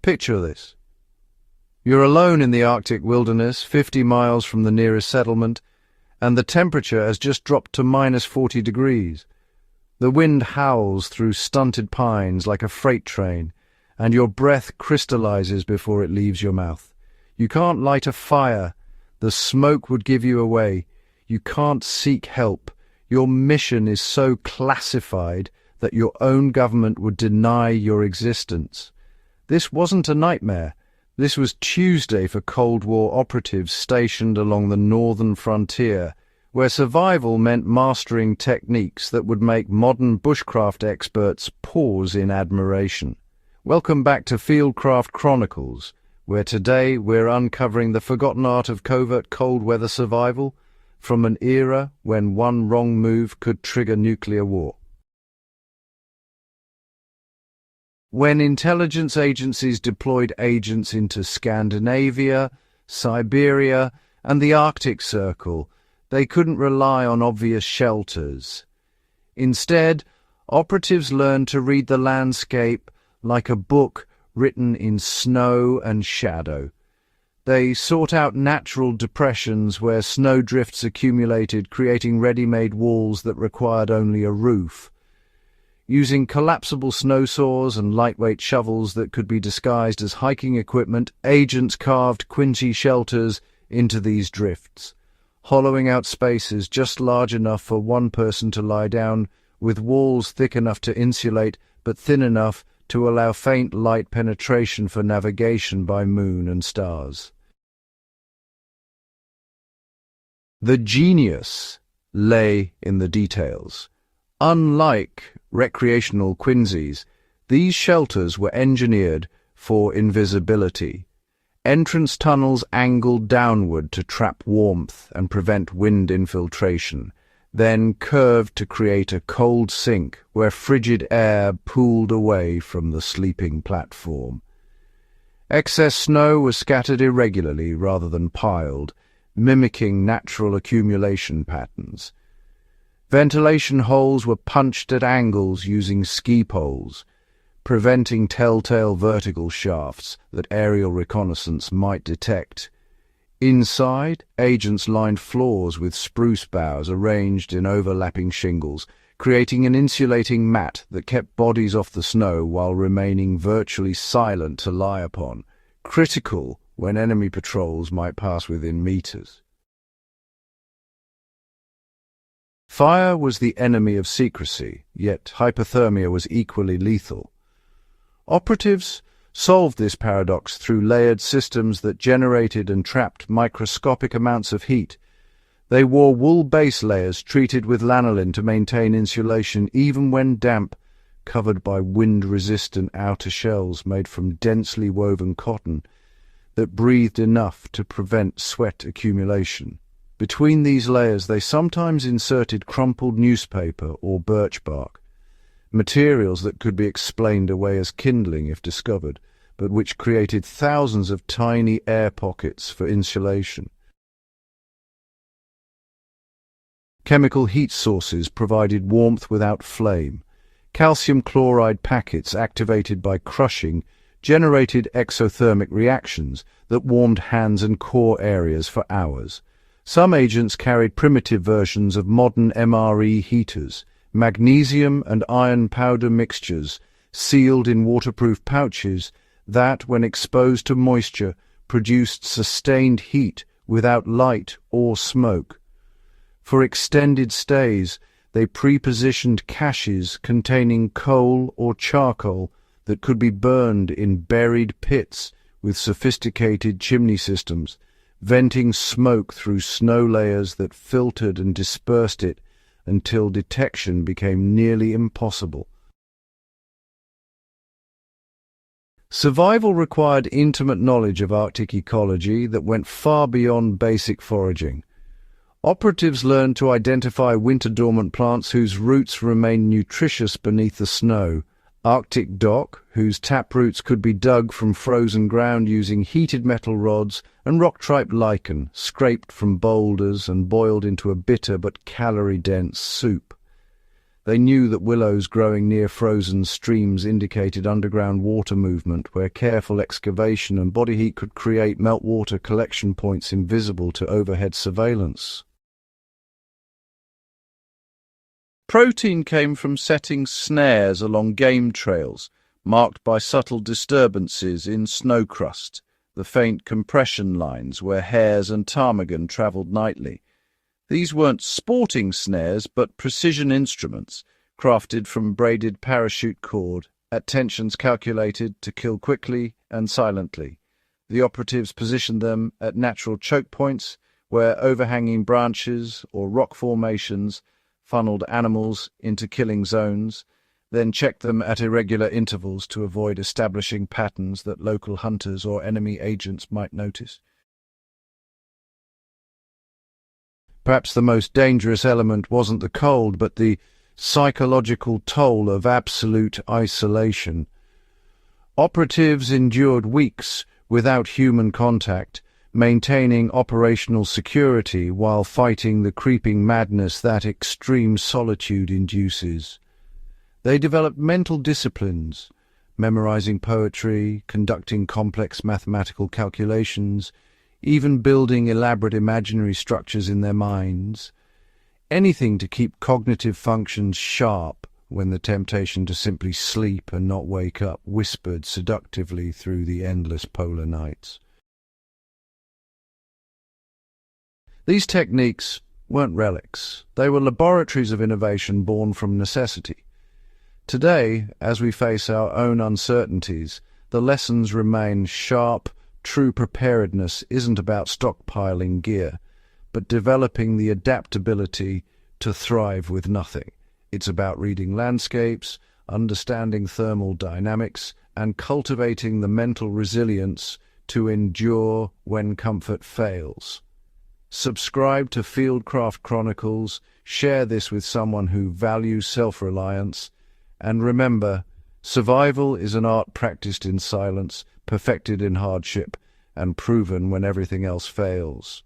Picture this. You're alone in the Arctic wilderness, 50 miles from the nearest settlement, and the temperature has just dropped to -40 degrees. The wind howls through stunted pines like a freight train, and your breath crystallizes before it leaves your mouth. You can't light a fire. The smoke would give you away. You can't seek help. Your mission is so classified that your own government would deny your existence. This wasn't a nightmare. This was Tuesday for Cold War operatives stationed along the northern frontier, where survival meant mastering techniques that would make modern bushcraft experts pause in admiration. Welcome back to Fieldcraft Chronicles, where today we're uncovering the forgotten art of covert cold weather survival from an era when one wrong move could trigger nuclear war. When intelligence agencies deployed agents into Scandinavia, Siberia, and the Arctic Circle, they couldn't rely on obvious shelters. Instead, operatives learned to read the landscape like a book written in snow and shadow. They sought out natural depressions where snowdrifts accumulated, creating ready-made walls that required only a roof. Using collapsible snow saws and lightweight shovels that could be disguised as hiking equipment, agents carved quincy shelters into these drifts, hollowing out spaces just large enough for one person to lie down, with walls thick enough to insulate but thin enough to allow faint light penetration for navigation by moon and stars. The genius lay in the details. Unlike recreational quinzys, these shelters were engineered for invisibility. Entrance tunnels angled downward to trap warmth and prevent wind infiltration, then curved to create a cold sink where frigid air pooled away from the sleeping platform. Excess snow was scattered irregularly rather than piled, mimicking natural accumulation patterns. Ventilation holes were punched at angles using ski poles, preventing telltale vertical shafts that aerial reconnaissance might detect. Inside, agents lined floors with spruce boughs arranged in overlapping shingles, creating an insulating mat that kept bodies off the snow while remaining virtually silent to lie upon, critical when enemy patrols might pass within meters. Fire was the enemy of secrecy, yet hypothermia was equally lethal. Operatives solved this paradox through layered systems that generated and trapped microscopic amounts of heat. They wore wool base layers treated with lanolin to maintain insulation even when damp, covered by wind-resistant outer shells made from densely woven cotton that breathed enough to prevent sweat accumulation. Between these layers they sometimes inserted crumpled newspaper or birch bark, materials that could be explained away as kindling if discovered, but which created thousands of tiny air pockets for insulation. Chemical heat sources provided warmth without flame. Calcium chloride packets activated by crushing generated exothermic reactions that warmed hands and core areas for hours. Some agents carried primitive versions of modern MRE heaters, magnesium and iron powder mixtures, sealed in waterproof pouches that, when exposed to moisture, produced sustained heat without light or smoke. For extended stays, they pre-positioned caches containing coal or charcoal that could be burned in buried pits with sophisticated chimney systems, venting smoke through snow layers that filtered and dispersed it until detection became nearly impossible. Survival required intimate knowledge of Arctic ecology that went far beyond basic foraging. Operatives learned to identify winter-dormant plants whose roots remained nutritious beneath the snow, Arctic dock, whose taproots could be dug from frozen ground using heated metal rods, and rock-tripe lichen, scraped from boulders and boiled into a bitter but calorie-dense soup. They knew that willows growing near frozen streams indicated underground water movement, where careful excavation and body heat could create meltwater collection points invisible to overhead surveillance. Protein came from setting snares along game trails, marked by subtle disturbances in snow crust, the faint compression lines where hares and ptarmigan travelled nightly. These weren't sporting snares, but precision instruments, crafted from braided parachute cord, at tensions calculated to kill quickly and silently. The operatives positioned them at natural choke points, where overhanging branches or rock formations funneled animals into killing zones, then checked them at irregular intervals to avoid establishing patterns that local hunters or enemy agents might notice. Perhaps the most dangerous element wasn't the cold, but the psychological toll of absolute isolation. Operatives endured weeks without human contact, maintaining operational security while fighting the creeping madness that extreme solitude induces. They developed mental disciplines, memorizing poetry, conducting complex mathematical calculations, even building elaborate imaginary structures in their minds. Anything to keep cognitive functions sharp when the temptation to simply sleep and not wake up whispered seductively through the endless polar nights. These techniques weren't relics. They were laboratories of innovation born from necessity. Today, as we face our own uncertainties, the lessons remain sharp. True preparedness isn't about stockpiling gear, but developing the adaptability to thrive with nothing. It's about reading landscapes, understanding thermal dynamics, and cultivating the mental resilience to endure when comfort fails. Subscribe to Fieldcraft Chronicles, share this with someone who values self-reliance, and remember, survival is an art practiced in silence, perfected in hardship, and proven when everything else fails.